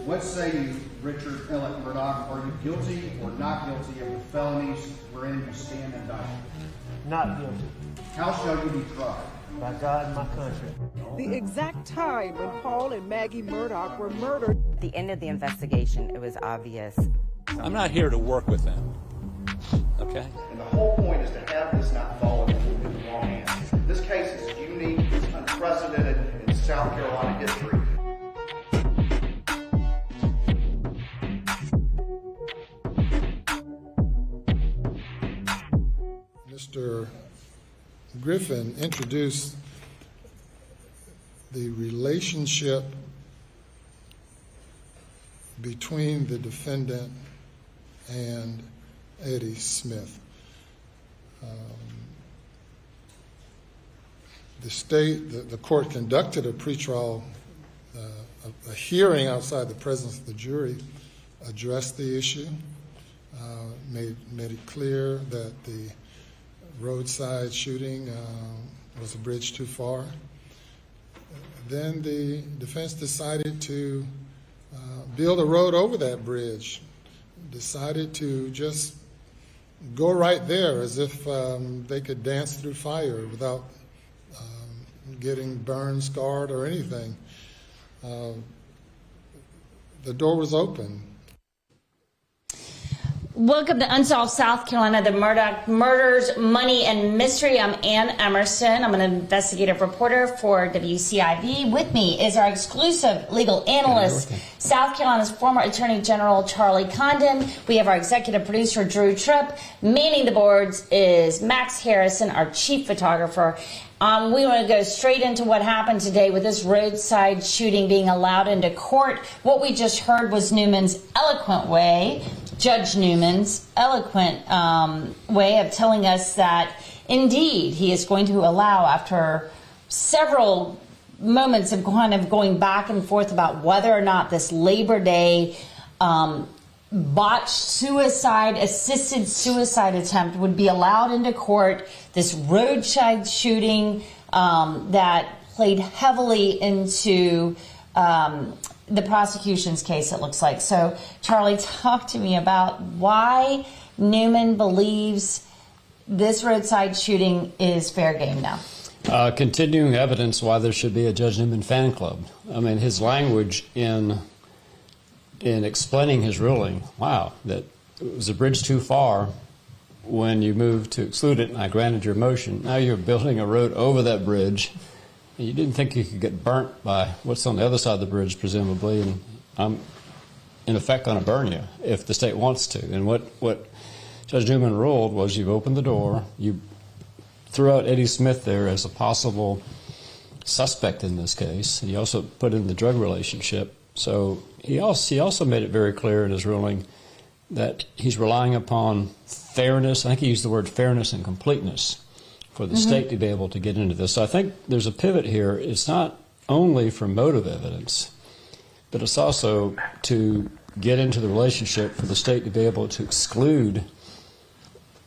What say you, Richard Alec Murdaugh? Are you guilty or not guilty of the felonies wherein you stand indicted? Not guilty. How shall you be tried? By God and my country. The exact time when Paul and Maggie Murdaugh were murdered. At the end of the investigation, it was obvious. I'm not here to work with them, okay? And the whole point is to have this not fall into the wrong hands. This case is unique, it's unprecedented in South Carolina history. Mr. Griffin introduced the relationship between the defendant and Eddie Smith. The court conducted a pretrial, a hearing outside the presence of the jury, addressed the issue, made it clear that the roadside shooting was a bridge too far. Then the defense decided to build a road over that bridge, decided to just go right there as if they could dance through fire without getting burned, scarred, or anything. The door was open. Welcome to Unsolved South Carolina, the Murdaugh murders, money, and mystery. I'm Ann Emerson. I'm an investigative reporter for WCIV. With me is our exclusive legal analyst, South Carolina's former Attorney General Charlie Condon. We have our executive producer, Tripp. Manning the boards is Max Harrison, our chief photographer. We want to go straight into what happened today with this roadside shooting being allowed into court. What we just heard was Judge Newman's eloquent way of telling us that, indeed, he is going to allow, after several moments of kind of going back and forth about whether or not this Labor Day botched suicide, assisted suicide attempt would be allowed into court, this roadside shooting that played heavily into the prosecution's case, it looks like. So, Charlie, talk to me about why Newman believes this roadside shooting is fair game now. Continuing evidence why there should be a Judge Newman fan club. I mean, his language in explaining his ruling, wow, that it was a bridge too far when you moved to exclude it and I granted your motion. Now you're building a road over that bridge. You didn't think you could get burnt by what's on the other side of the bridge, presumably, and I'm, in effect, going to burn you if the state wants to. And what Judge Newman ruled was you've opened the door, you threw out Eddie Smith there as a possible suspect in this case. He also put in the drug relationship. So he also made it very clear in his ruling that he's relying upon fairness. I think he used the word fairness and completeness for the state to be able to get into this. So I think there's a pivot here. It's not only for motive evidence, but it's also to get into the relationship for the state to be able to exclude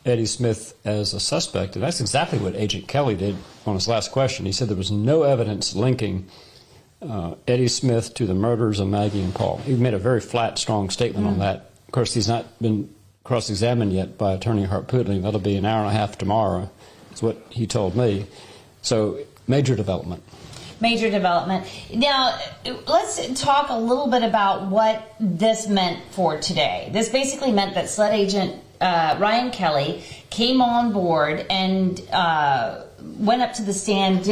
Eddie Smith as a suspect. And that's exactly what Agent Kelly did on his last question. He said there was no evidence linking Eddie Smith to the murders of Maggie and Paul. He made a very flat, strong statement on that. Of course, he's not been cross-examined yet by Attorney Harpootling. That'll be an hour and a half tomorrow. That's what he told me. So, major development. Major development. Now, let's talk a little bit about what this meant for today. This basically meant that SLED agent Ryan Kelly came on board and went up to the stand,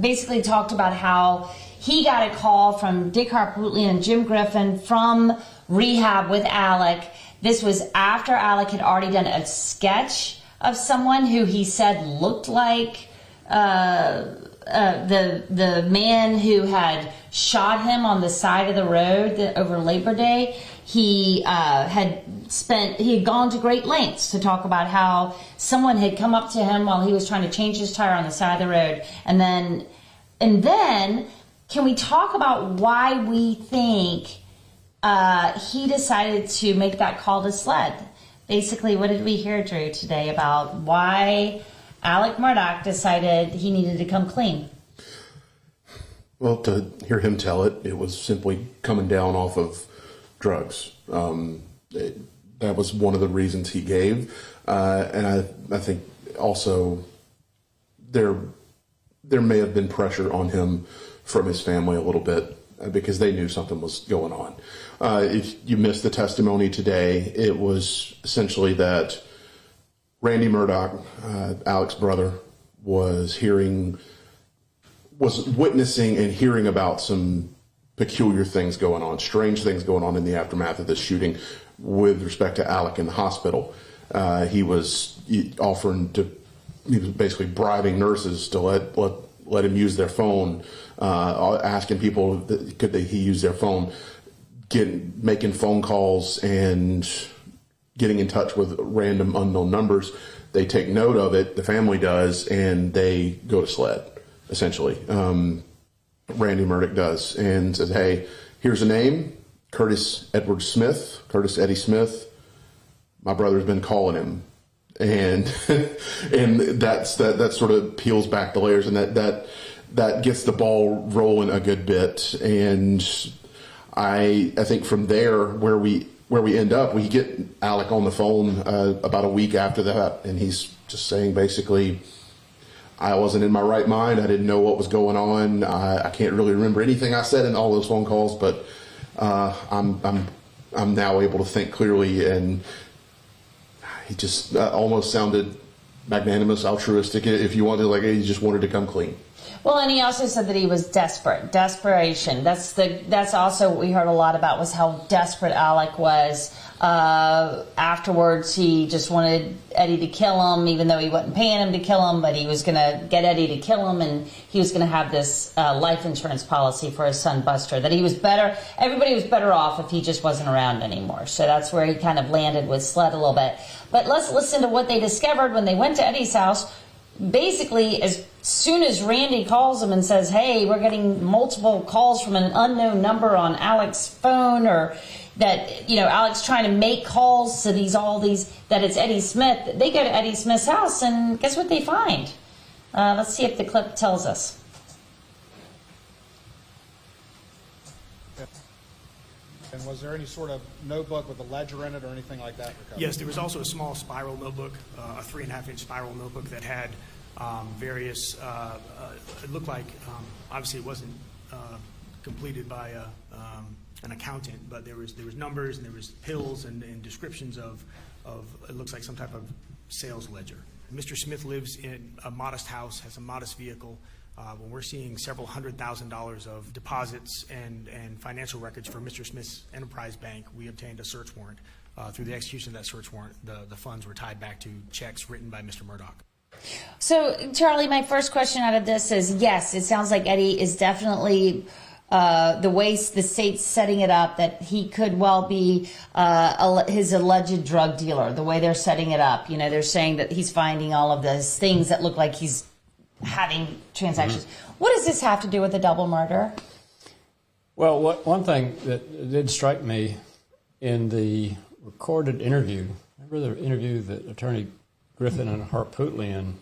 basically talked about how he got a call from Dick Harpootling and Jim Griffin from rehab with Alec. This was after Alec had already done a sketch of someone who he said looked like the man who had shot him on the side of the road over Labor Day. He had gone to great lengths to talk about how someone had come up to him while he was trying to change his tire on the side of the road. And then can we talk about why we think he decided to make that call to SLED? Basically, what did we hear, Drew, today about why Alec Murdaugh decided he needed to come clean? Well, to hear him tell it, it was simply coming down off of drugs. That was one of the reasons he gave. And I think also there may have been pressure on him from his family a little bit because they knew something was going on. If you missed the testimony today, it was essentially that Randy Murdaugh, Alex's brother, was witnessing and hearing about some peculiar things going on, strange things going on in the aftermath of this shooting with respect to Alec in the hospital. He was basically bribing nurses to let him use their phone, asking people could he use their phone, making phone calls and getting in touch with random unknown numbers. They take note of it, the family does, and they go to SLED, essentially. Randy Murdaugh does, and says, hey, here's a name, Curtis Eddie Smith. My brother's been calling him. And that sort of peels back the layers, and that gets the ball rolling a good bit. And I think from there, where we end up, we get Alec on the phone about a week after that, and he's just saying basically, I wasn't in my right mind. I didn't know what was going on. I can't really remember anything I said in all those phone calls, but I'm now able to think clearly. And he just almost sounded magnanimous, altruistic, if you wanted, like he just wanted to come clean. Well, and he also said that he was desperation. That's also what we heard a lot about, was how desperate Alec was. Afterwards, he just wanted Eddie to kill him, even though he wasn't paying him to kill him, but he was going to get Eddie to kill him, and he was going to have this life insurance policy for his son Buster, that he was better, everybody was better off if he just wasn't around anymore. So that's where he kind of landed with SLED a little bit. But let's listen to what they discovered when they went to Eddie's house. Basically, as soon as Randy calls him and says, hey, we're getting multiple calls from an unknown number on Alec's phone, or that, Alec's trying to make calls to that it's Eddie Smith, they go to Eddie Smith's house, and guess what they find? Let's see if the clip tells us. And was there any sort of notebook with a ledger in it or anything like that recovered? Yes, there was also a small spiral notebook, a 3.5-inch spiral notebook that had various, it looked like, obviously it wasn't completed by an accountant, but there was numbers and there was pills and descriptions of it looks like some type of sales ledger. Mr. Smith lives in a modest house, has a modest vehicle. When we're seeing several $100,000 of deposits and financial records for Mr. Smith's Enterprise Bank, we obtained a search warrant. Through the execution of that search warrant, the funds were tied back to checks written by Mr. Murdaugh. So, Charlie, my first question out of this is, yes, it sounds like Eddie is definitely the way the state's setting it up, that he could well be his alleged drug dealer, the way they're setting it up. They're saying that he's finding all of those things that look like he's having transactions. Mm-hmm. What does this have to do with the double murder? Well, one thing that did strike me in the recorded interview, remember the interview that Attorney Griffin and Harpootlian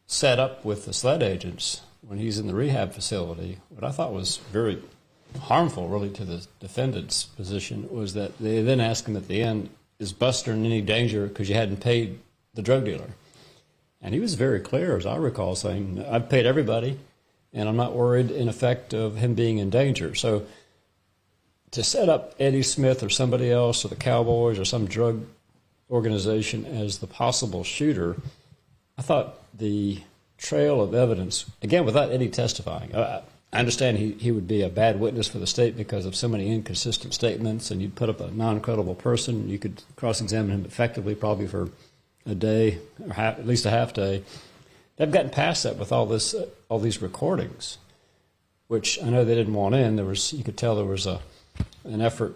set up with the SLED agents when he's in the rehab facility, what I thought was very harmful, really, to the defendant's position was that they then asked him at the end, is Buster in any danger because you hadn't paid the drug dealer? And he was very clear, as I recall, saying, I've paid everybody, and I'm not worried, in effect, of him being in danger. So to set up Eddie Smith or somebody else or the Cowboys or some drug organization as the possible shooter, I thought the trail of evidence, again, without Eddie testifying, I understand he would be a bad witness for the state because of so many inconsistent statements, and you'd put up a non-credible person. You could cross-examine him effectively probably for a day or at least a half day. They've gotten past that with all these recordings, which I know they didn't want in. You could tell there was an effort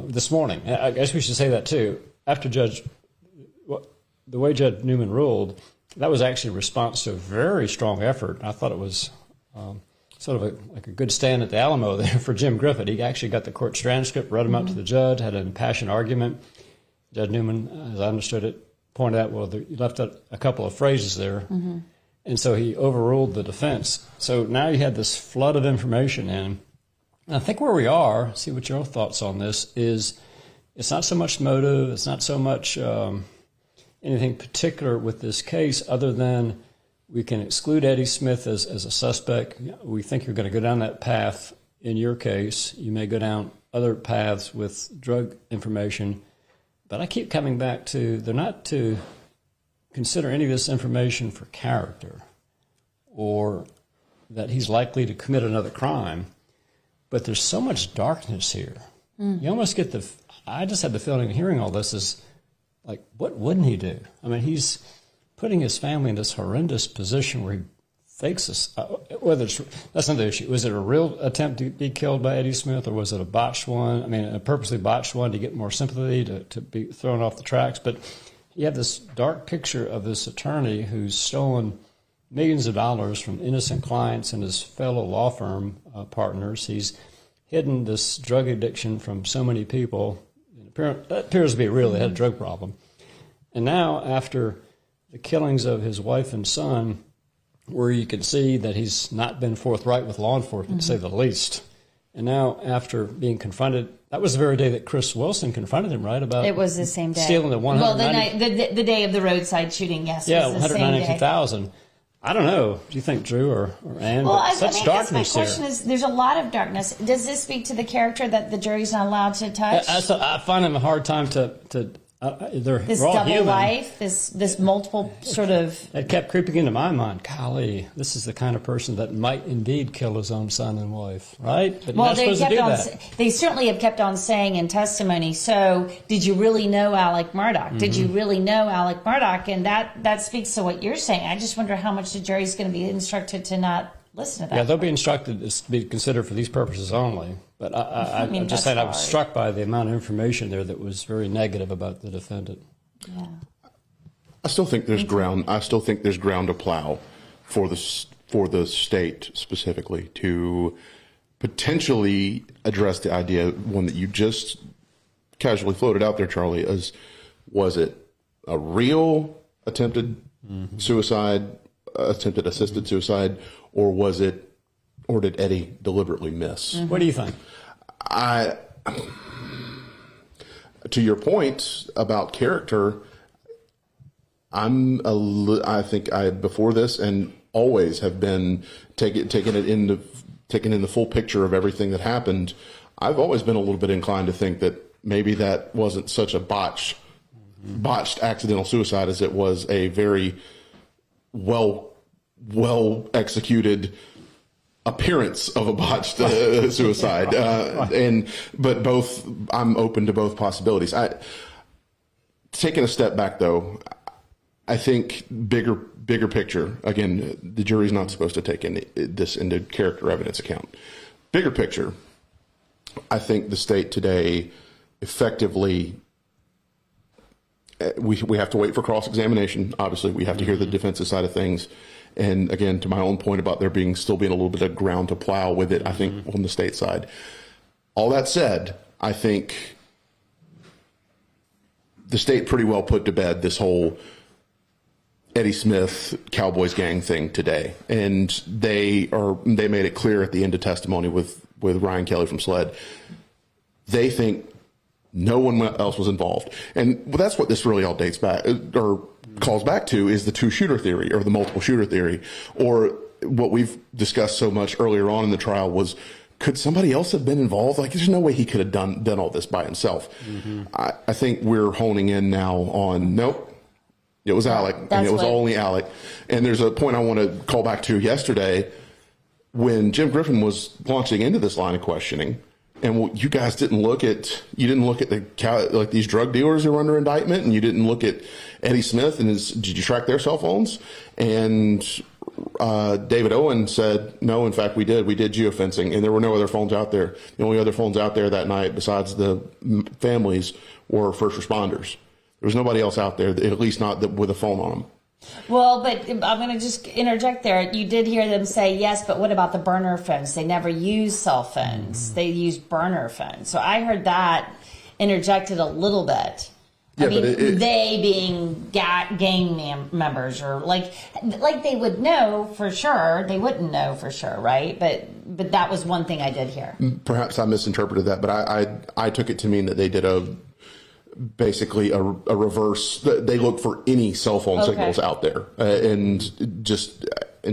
this morning. I guess we should say that too. After the way Judge Newman ruled, that was actually a response to a very strong effort. I thought it was sort of like a good stand at the Alamo there for Jim Griffith. He actually got the court's transcript, read them out to the judge, had an impassioned argument. Judge Newman, as I understood it, pointed out, well, you left out a couple of phrases there. Mm-hmm. And so he overruled the defense. So now you had this flood of information in. And I think where we are, see what your thoughts on this, is it's not so much motive, it's not so much anything particular with this case other than we can exclude Eddie Smith as a suspect. We think you're going to go down that path in your case. You may go down other paths with drug information. But I keep coming back to they're not to consider any of this information for character or that he's likely to commit another crime. But there's so much darkness here. You almost get I just had the feeling hearing all this is like, what wouldn't he do? I mean, he's putting his family in this horrendous position where he fakes this. That's not the issue. Was it a real attempt to be killed by Eddie Smith, or was it a botched one? I mean, a purposely botched one to get more sympathy, to be thrown off the tracks. But you have this dark picture of this attorney who's stolen millions of dollars from innocent clients and his fellow law firm partners. He's hidden this drug addiction from so many people. That appears to be real. They had a drug problem. And now, after the killings of his wife and son, where you can see that he's not been forthright with law enforcement, to say the least. And now, after being confronted, that was the very day that Chris Wilson confronted him, right? About it was the same day. Stealing the the day of the roadside shooting, yes. Yeah, was the same day. $192,000. I don't know. Do you think Drew or Ann? Well, I such guess darkness my question is, there's a lot of darkness. Does this speak to the character that the jury's not allowed to touch? I find him a hard time to this all double human. life, this multiple sort of. It kept creeping into my mind. Golly, this is the kind of person that might indeed kill his own son and wife, right? But Well, you're not supposed to do that. They certainly have kept on saying in testimony. So, did you really know Alec Murdaugh? Did you really know Alec Murdaugh? And that speaks to what you're saying. I just wonder how much the jury's going to be instructed to not listen to that. Yeah, they'll be instructed to be considered for these purposes only. But I'm just saying I was struck by the amount of information there that was very negative about the defendant. Yeah. I still think there's ground. I still think there's ground to plow for the state specifically to potentially address the idea, one that you just casually floated out there, Charlie, was it a real attempted suicide, attempted assisted suicide, or did Eddie deliberately miss? What do you think? To your point about character, I think I before this and always have been taking in the full picture of everything that happened. I've always been a little bit inclined to think that maybe that wasn't such a botched accidental suicide as it was a very well executed appearance of a botched suicide. But I'm open to both possibilities. Taking a step back though, I think bigger picture, again, the jury's not supposed to take this into character evidence account. Bigger picture, I think the state today effectively, we have to wait for cross-examination. Obviously, we have to hear the defense's side of things. And again, to my own point about there still being a little bit of ground to plow with it, I think on the state side. All that said, I think the state pretty well put to bed this whole Eddie Smith Cowboys gang thing today. And they made it clear at the end of testimony with Ryan Kelly from SLED. They think no one else was involved. And that's what this really all dates back or calls back to is the two-shooter theory or the multiple shooter theory, or what we've discussed so much earlier on in the trial was, could somebody else have been involved? Like, there's no way he could have done all this by himself. I think we're honing in now on, nope, it was Alec, and it was only Alec. And there's a point I want to call back to yesterday when Jim Griffin was launching into this line of questioning. And you guys didn't look at these drug dealers who were under indictment, and you didn't look at Eddie Smith and did you track their cell phones? And David Owen said, no, in fact, we did geofencing, and there were no other phones out there. The only other phones out there that night besides the families were first responders. There was nobody else out there, at least not with a phone on them. Well, but I'm going to just interject there. You did hear them say, yes, but what about the burner phones? They never use cell phones. They use burner phones. So I heard that interjected a little bit. Yeah, I mean, but they being gang members, or like they would know for sure. They wouldn't know for sure, right? But that was one thing I did hear. Perhaps I misinterpreted that, but I took it to mean that they did basically a reverse. They looked for any cell phone signals out there, and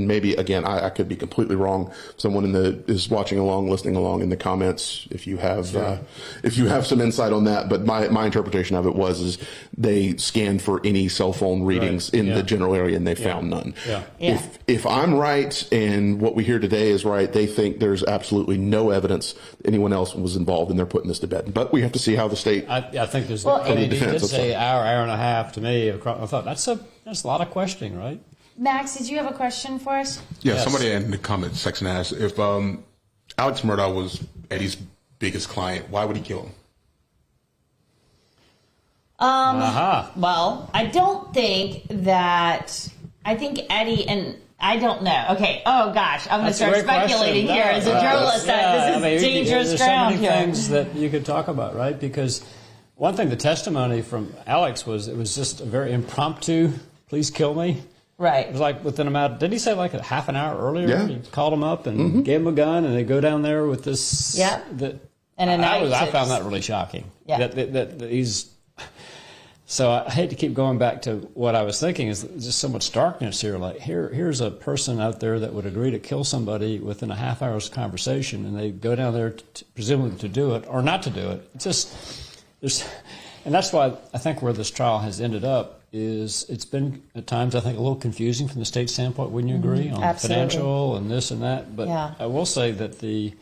maybe again I could be completely wrong. Someone is watching along, listening along in the comments. If you have some insight on that, but my interpretation of it is they scanned for any cell phone readings in the general area and they found none. Yeah. If I'm right and what we hear today is right, they think there's absolutely no evidence anyone else was involved, and they're putting this to bed. But we have to see how the state. I think there's. He did say hour and a half to me. I thought that's a lot of questioning, right? Max, did you have a question for us? Yeah, Yes. Somebody in the comment section asked if Alex Murdaugh was Eddie's biggest client, why would he kill him? Well, I don't think that. I think Eddie and I don't know. Okay. Oh gosh, I'm going to start speculating here as a journalist. This is dangerous ground here. There's so many things that you could talk about, right? Because one thing, the testimony from Alex was it was just a very impromptu. Please kill me. Right. It was like within did he say like a half an hour earlier? Yeah. He called him up and gave him a gun, and they go down there with this. Yeah. I found that really shocking. Yeah. That he's. So I hate to keep going back to what I was thinking. Is just so much darkness here. Like here's a person out there that would agree to kill somebody within a half hour's conversation, and they go down there presumably to do it or not to do it. And that's why I think where this trial has ended up is it's been at times I think a little confusing from the state standpoint. Wouldn't you agree on financial and this and that? But I will say that the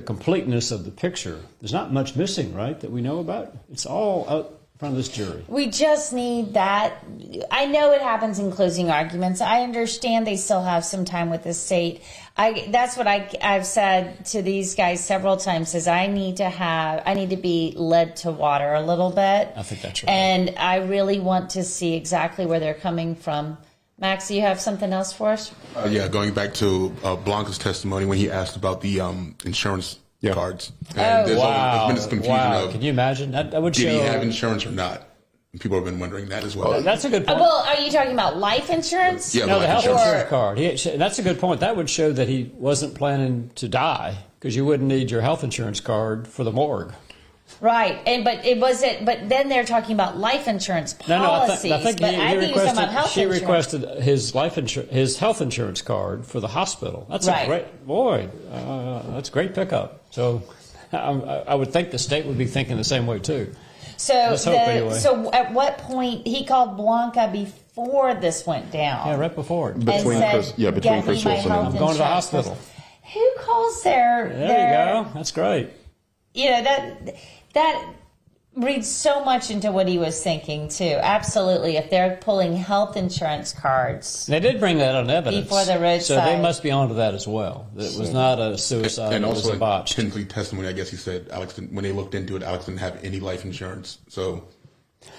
completeness of the picture, there's not much missing, right? That we know about. It's all out in front of this jury. We just need that. I know it happens in closing arguments. I understand they still have some time with the state. That's what I've said to these guys several times is I need to be led to water a little bit. I think that's right. And I really want to see exactly where they're coming from. Max, do you have something else for us? Yeah, going back to Blanca's testimony when he asked about the insurance cards. And there's been this confusion of, can you imagine? That would did show. he have insurance or not? And people have been wondering that as well. That's a good point. Well, are you talking about life insurance? Yeah, No, the health insurance card. Or- That's a good point. That would show that he wasn't planning to die because you wouldn't need your health insurance card for the morgue. Right, but then they're talking about life insurance policies. I think he requested his health insurance card for the hospital. That's a great that's a great pickup. So I would think the state would be thinking the same way too. So anyway. So at what point he called Blanca before this went down? Yeah, right before it. Between Chris Wilson and I'm going to the hospital. Who calls their? There you go. That's great. You know, that reads so much into what he was thinking too. Absolutely, if they're pulling health insurance cards, they did bring that on evidence before the roadside, so they must be onto that as well. It was not a suicide; and it was also a botch. Tinsley testimony, I guess he said when they looked into it, Alex didn't have any life insurance. So,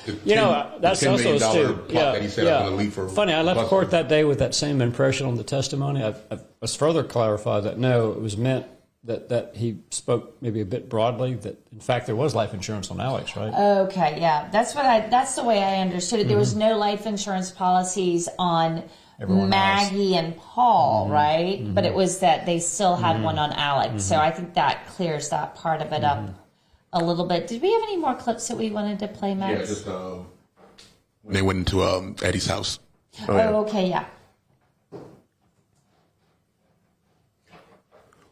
that's $10 also million plot that he said I'm going to leave for. Funny, I left court that day with that same impression on the testimony. I was further clarified that no, it was meant. That he spoke maybe a bit broadly. That in fact there was life insurance on Alex, right? Okay, yeah, that's the way I understood it. There was no life insurance policies on Everyone Maggie and Paul, right? But it was that they still had one on Alex. So I think that clears that part of it up a little bit. Did we have any more clips that we wanted to play, Max? Yeah, just when they went into Eddie's house. Okay, yeah.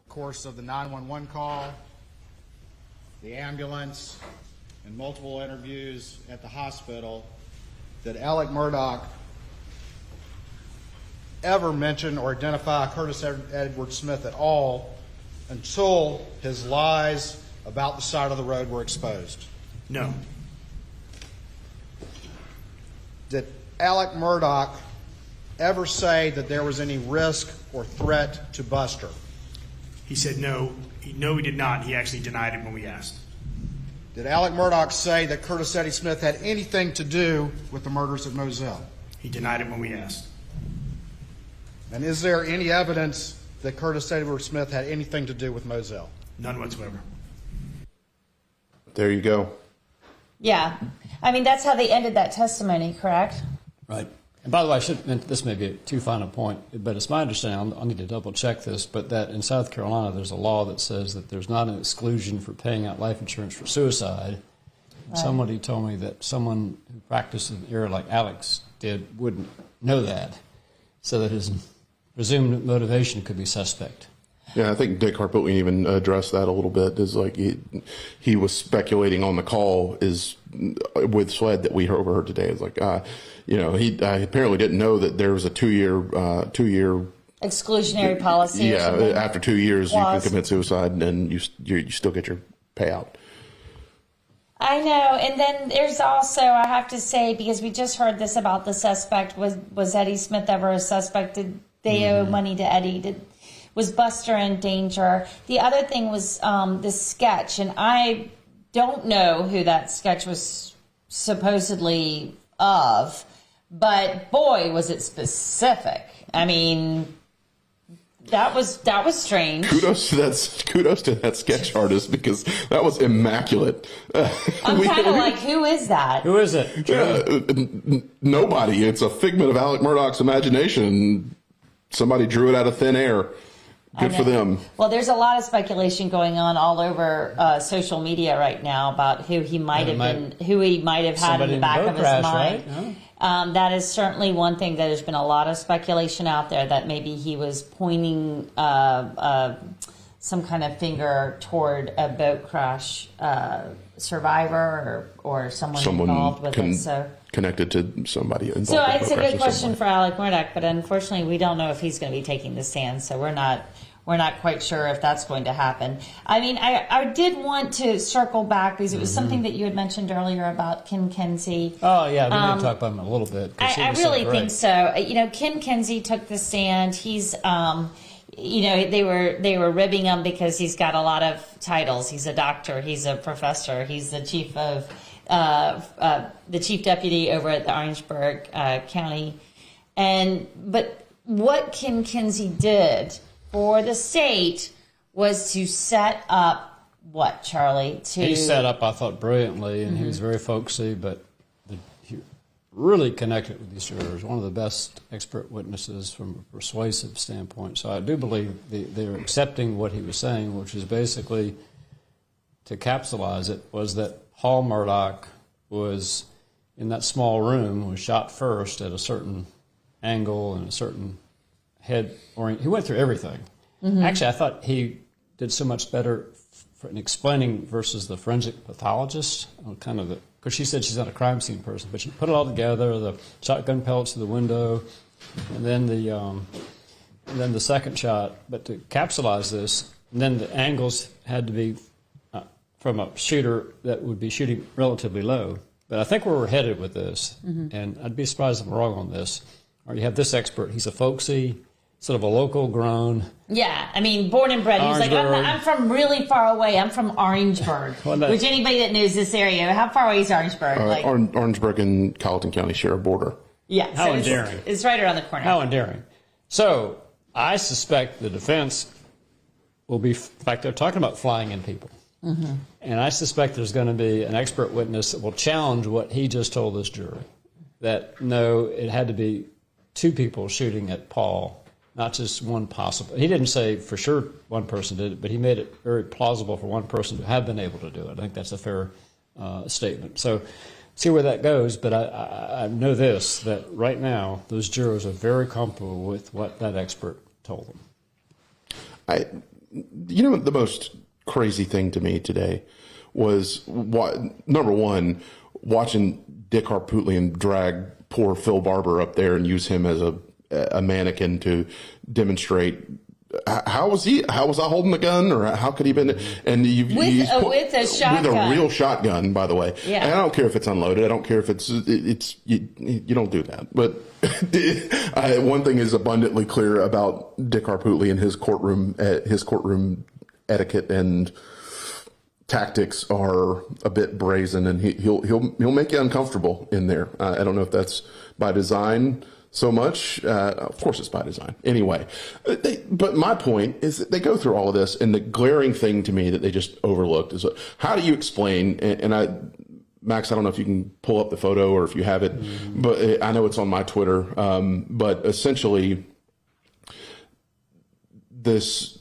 Course of the 911 call, the ambulance, and multiple interviews at the hospital, that Alec Murdaugh ever mention or identify Curtis Edward Smith at all until his lies about the side of the road were exposed? No. Did Alec Murdaugh ever say that there was any risk or threat to Buster? He said no. No, he did not. He actually denied it when we asked. Did Alec Murdaugh say that Curtis Eddie Smith had anything to do with the murders at Moselle? He denied it when we asked. And is there any evidence that Curtis Edward Smith had anything to do with Moselle? None whatsoever. There you go. Yeah. I mean, that's how they ended that testimony, correct? Right. And by the way, this may be too fine a point, but it's my understanding, I'll need to double check this, but that in South Carolina there's a law that says that there's not an exclusion for paying out life insurance for suicide. Right. Somebody told me that someone who practiced in the area like Alex did wouldn't know that, so that his presumed motivation could be suspect. Yeah, I think Dick Harpootlian even addressed that a little bit. Is like he was speculating on the call with SWED that we overheard today. It's like, he apparently didn't know that there was a two-year exclusionary policy. Yeah, after 2 years you can commit suicide and you still get your payout. I know, and then there's also, I have to say, because we just heard this about the suspect, was Eddie Smith ever a suspect? Did they owe money to Eddie? Was Buster in danger? The other thing was this sketch, and I don't know who that sketch was supposedly of, but boy, was it specific. I mean, that was strange. Kudos to that sketch artist, because that was immaculate. I'm kind of like, who is that? Who is it? Nobody. It's a figment of Alec Murdaugh's imagination. Somebody drew it out of thin air. Good for them. Well, there's a lot of speculation going on all over social media right now about who he might have had in the back of his mind. Right? Oh. That is certainly one thing that there's been a lot of speculation out there that maybe he was pointing some kind of finger toward a boat crash survivor or someone involved with it. So connected to somebody involved. So it's a good question for Alec Murdaugh, but unfortunately we don't know if he's going to be taking the stand, so we're not quite sure if that's going to happen. I mean, I did want to circle back because it was something that you had mentioned earlier about Ken Kenzie. Oh yeah, we need to talk about him a little bit. I really think so. Ken Kenzie took the stand. He's they were ribbing him because he's got a lot of titles. He's a doctor. He's a professor. He's the chief of the chief deputy over at the Orangeburg County. But what Ken Kenzie did for the state was to set up what, Charlie? He set up, I thought, brilliantly, and he was very folksy, but he really connected with these jurors. One of the best expert witnesses from a persuasive standpoint. So I do believe they were accepting what he was saying, which is basically, to capsulize it, was that Paul Murdaugh was in that small room, was shot first at a certain angle and a certain head orient. He went through everything. Actually, I thought he did so much better in explaining versus the forensic pathologist, because she said she's not a crime scene person, but she put it all together, the shotgun pellets to the window, and then the second shot. But to capsulize this, and then the angles had to be from a shooter that would be shooting relatively low. But I think where we're headed with this, and I'd be surprised if I'm wrong on this, or you have this expert, he's a folksy, sort of a local grown. Yeah, I mean, born and bred. He's like, I'm from really far away. I'm from Orangeburg, which anybody that knows this area, how far away is Orangeburg? Orangeburg and Colleton County share a border. Yeah, how endearing. It's right around the corner. How endearing. So I suspect the defense will be, in fact, they're talking about flying in people. And I suspect there's going to be an expert witness that will challenge what he just told this jury, that no, it had to be two people shooting at Paul, not just one possible. He didn't say for sure one person did it, but he made it very plausible for one person to have been able to do it. I think that's a fair statement. So see where that goes, but I know this, that right now those jurors are very comfortable with what that expert told them. The most crazy thing to me today was, number one, watching Dick Harpootlian drag poor Phil Barber up there and use him as a mannequin to demonstrate how was I holding the gun, or how could he been? And with a shotgun, with a real shotgun, by the way. Yeah. And I don't care if it's unloaded. I don't care if it's you don't do that. But one thing is abundantly clear about Dick Harpootlian and his courtroom etiquette and tactics are a bit brazen, and he'll make you uncomfortable in there. I don't know if that's by design so much. Of course it's by design. Anyway, but my point is that they go through all of this, and the glaring thing to me that they just overlooked is, how do you explain, and Max, I don't know if you can pull up the photo or if you have it, but I know it's on my Twitter. But essentially, this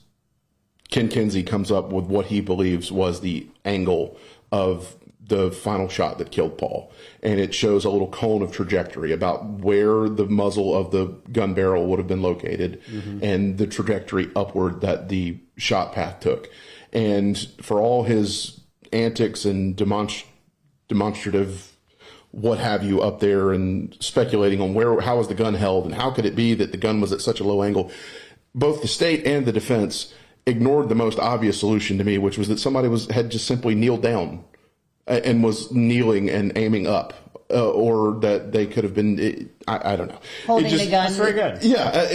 Ken Kinsey comes up with what he believes was the angle of the final shot that killed Paul. And it shows a little cone of trajectory about where the muzzle of the gun barrel would have been located and the trajectory upward that the shot path took. And for all his antics and demonstrative what have you up there and speculating on how was the gun held and how could it be that the gun was at such a low angle, both the state and the defense ignored the most obvious solution to me, which was that somebody had just simply kneeled down and was kneeling and aiming up, or that they could have been, I don't know. Holding the gun. That's very good. Yeah.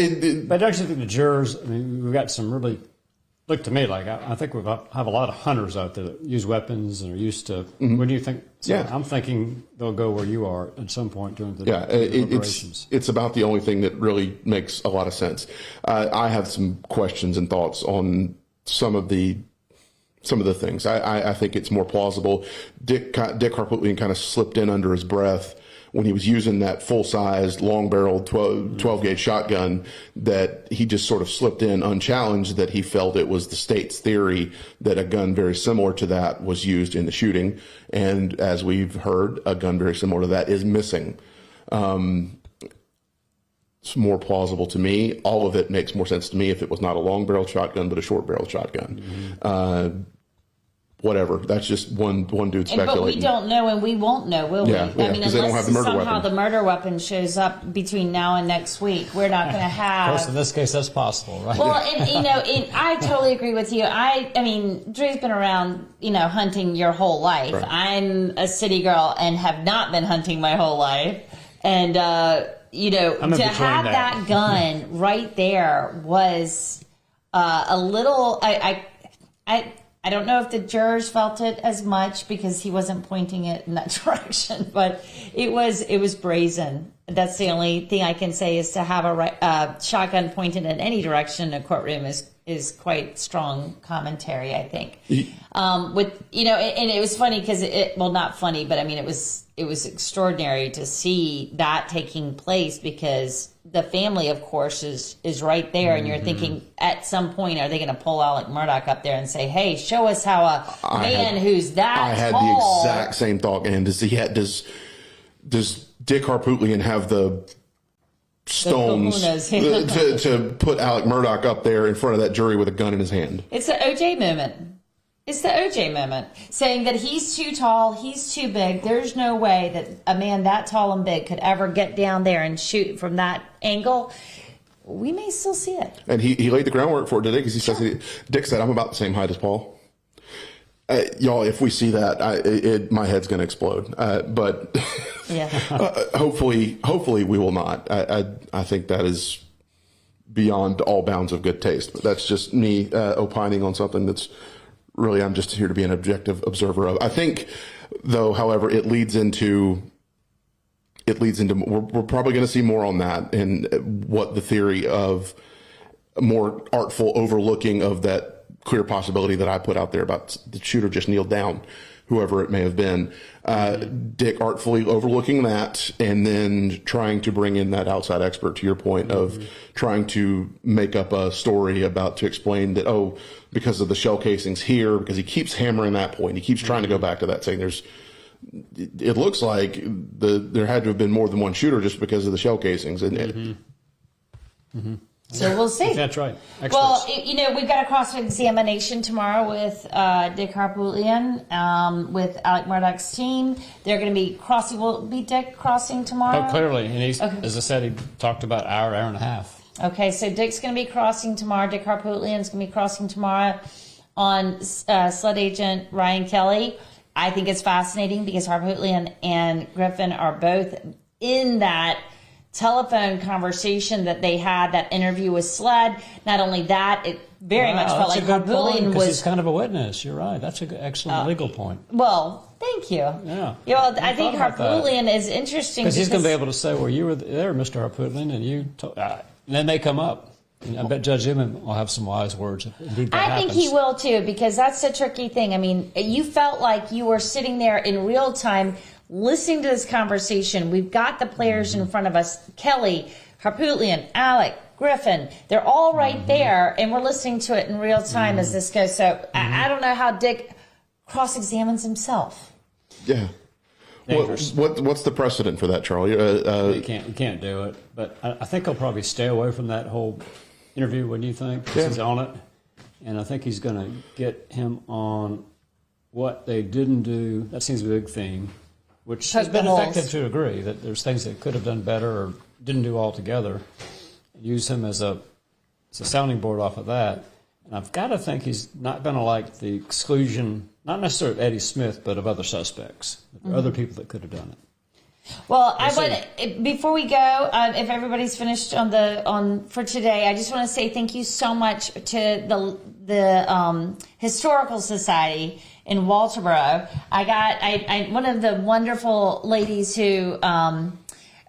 But I actually think the jurors, I mean, we've got some really, look to me like, I think we have a lot of hunters out there that use weapons and are used to, what do you think? So Yeah. I'm thinking they'll go where you are at some point during the deliberations. It's about the only thing that really makes a lot of sense. I have some questions and thoughts on some of the things. I think it's more plausible. Dick Harpootlian kind of slipped in under his breath when he was using that full-sized, long-barreled 12-gauge shotgun, that he just sort of slipped in unchallenged, that he felt it was the state's theory that a gun very similar to that was used in the shooting. And as we've heard, a gun very similar to that is missing. It's more plausible to me. All of it makes more sense to me if it was not a long-barreled shotgun, but a short-barreled shotgun. Whatever. That's just one dude speculating. But we don't know, and we won't know, will we? Yeah, I mean, because they don't have the murder somehow weapon. the murder weapon shows up between now and next week, we're not going to have. Of course, in this case, that's possible, right? Well, and, I totally agree with you. I mean, Drew's been around, hunting your whole life. Right. I'm a city girl and have not been hunting my whole life, and to have that gun right there was a little. I don't know if the jurors felt it as much because he wasn't pointing it in that direction, but it was brazen. That's the only thing I can say, is to have a shotgun pointed in any direction in a courtroom is quite strong commentary, I think. And it was funny because not funny, but I mean, it was extraordinary to see that taking place, because the family, of course, is right there, and you're thinking at some point, are they going to pull Alec Murdaugh up there and say, "Hey, show us how a man who's that tall." I had the exact same thought. And does Dick Harpootlian have the stones to put Alec Murdaugh up there in front of that jury with a gun in his hand? It's the OJ moment. It's the OJ moment, saying that he's too tall, he's too big. There's no way that a man that tall and big could ever get down there and shoot from that angle. We may still see it. And he laid the groundwork for it today, because he says, Dick said, "I'm about the same height as Paul." Y'all, if we see that, my head's going to explode. But yeah. hopefully we will not. I think that is beyond all bounds of good taste. But that's just me opining on something that's really, I'm just here to be an objective observer of. I think, though, however, it leads into. We're probably going to see more on that, and what the theory of more artful overlooking of that clear possibility that I put out there about the shooter just kneeled down, whoever it may have been. Dick artfully overlooking that, and then trying to bring in that outside expert, to your point, of trying to make up a story to explain that, because of the shell casings here, because he keeps hammering that point. He keeps trying to go back to that, saying it looks like there had to have been more than one shooter just because of the shell casings. And So we'll see. That's right. Experts. Well, we've got a cross-examination tomorrow with Dick Harpootlian, with Alec Murdaugh's team. They're going to be crossing. Will be Dick crossing tomorrow? Oh, clearly. And as I said, he talked about hour and a half. Okay, so Dick's going to be crossing tomorrow. Dick Harpootlian's going to be crossing tomorrow on sled agent Ryan Kelly. I think it's fascinating because Harpootlian and Griffin are both in that telephone conversation that they had, that interview with Sled. Not only that, it very much felt like Harpootlian was. He's kind of a witness. You're right. That's an excellent legal point. Well, thank you. Yeah. Well, I think Harpootlian is interesting because he's going to be able to say, "Well, you were there, Mr. Harpootlian, and you." And then they come up. And I bet Judge Emmett will have some wise words if indeed that I happens. think he will too, because that's the tricky thing. I mean, you felt like you were sitting there in real time listening to this conversation. We've got the players in front of us, Kelly, Harpootlian, Alec, Griffin. They're all right there, and we're listening to it in real time as this goes. So I don't know how Dick cross-examines himself. Yeah. What's the precedent for that, Charlie? You can't do it. But I think he'll probably stay away from that whole interview. What do you think? Because he's on it. And I think he's going to get him on what they didn't do. That seems a big theme, which has been effective to a degree, that there's things that could have done better or didn't do altogether. Use him as a sounding board off of that. And I've got to think he's not going to like the exclusion, not necessarily of Eddie Smith, but of other suspects. There are other people that could have done it. Well, I want, before we go, if everybody's finished for today, I just want to say thank you so much to the Historical Society in Walterboro. I got one of the wonderful ladies who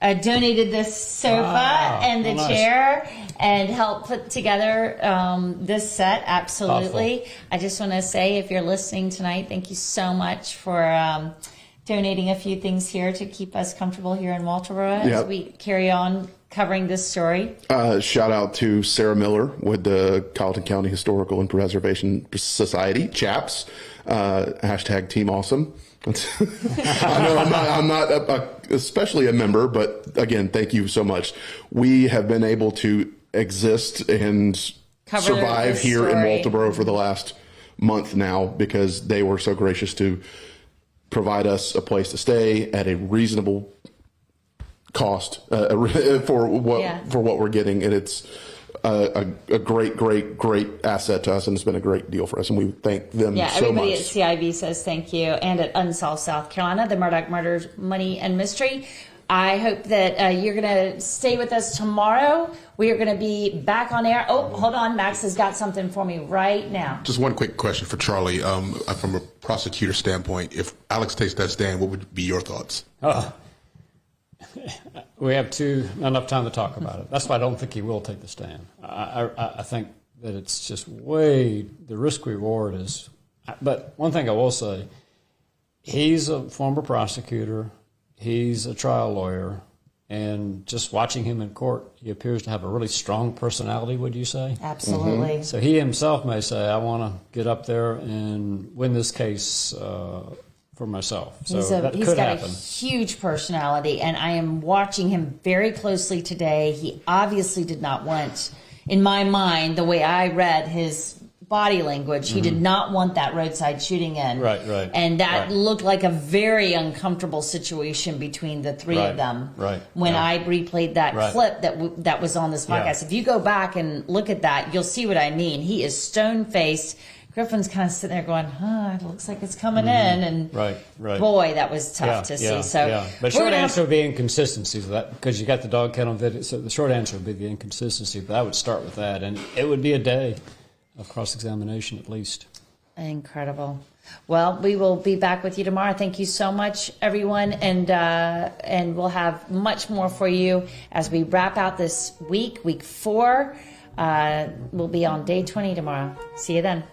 donated this sofa and the chair and helped put together this set. Absolutely. Awesome. I just want to say, if you're listening tonight, thank you so much for donating a few things here to keep us comfortable here in Walterboro as we carry on covering this story. Shout out to Sarah Miller with the Colleton County Historical and Preservation Society, CHAPS. Hashtag Team Awesome. I know I'm not especially a member, but again, thank you so much. We have been able to exist and survive here in Walterboro for the last month now because they were so gracious to provide us a place to stay at a reasonable cost for what we're getting, and it's a great asset to us, and it's been a great deal for us, and we thank them so much. Everybody at CIV says thank you, and at Unsolved South Carolina, the Murdaugh Murders, Money and Mystery. I hope that you're going to stay with us tomorrow. We are going to be back on air. Oh, hold on. Max has got something for me right now. Just one quick question for Charlie. From a prosecutor standpoint, if Alex takes that stand, what would be your thoughts? We have enough time to talk about it. That's why I don't think he will take the stand. I think that it's just the risk reward is. But one thing I will say, he's a former prosecutor. He's a trial lawyer, and just watching him in court, he appears to have a really strong personality, would you say? Absolutely. Mm-hmm. So he himself may say, I want to get up there and win this case for myself. So that could happen. He's got a huge personality, and I am watching him very closely today. He obviously did not want, in my mind, the way I read his body language, he did not want that roadside shooting in. Right. And that looked like a very uncomfortable situation between the three of them. When I replayed that clip that was on this podcast. If you go back and look at that, you'll see what I mean. He is stone-faced. Griffin's kind of sitting there going, it looks like it's coming in. And boy, that was tough to see. So, But short answer would be inconsistencies of that, because you got the dog kennel video. So the short answer would be the inconsistency. But I would start with that. And it would be a day of cross-examination at least. Incredible. Well, we will be back with you tomorrow. Thank you so much, everyone, and we'll have much more for you as we wrap out this week 4. We'll be on day 20 tomorrow. See you then.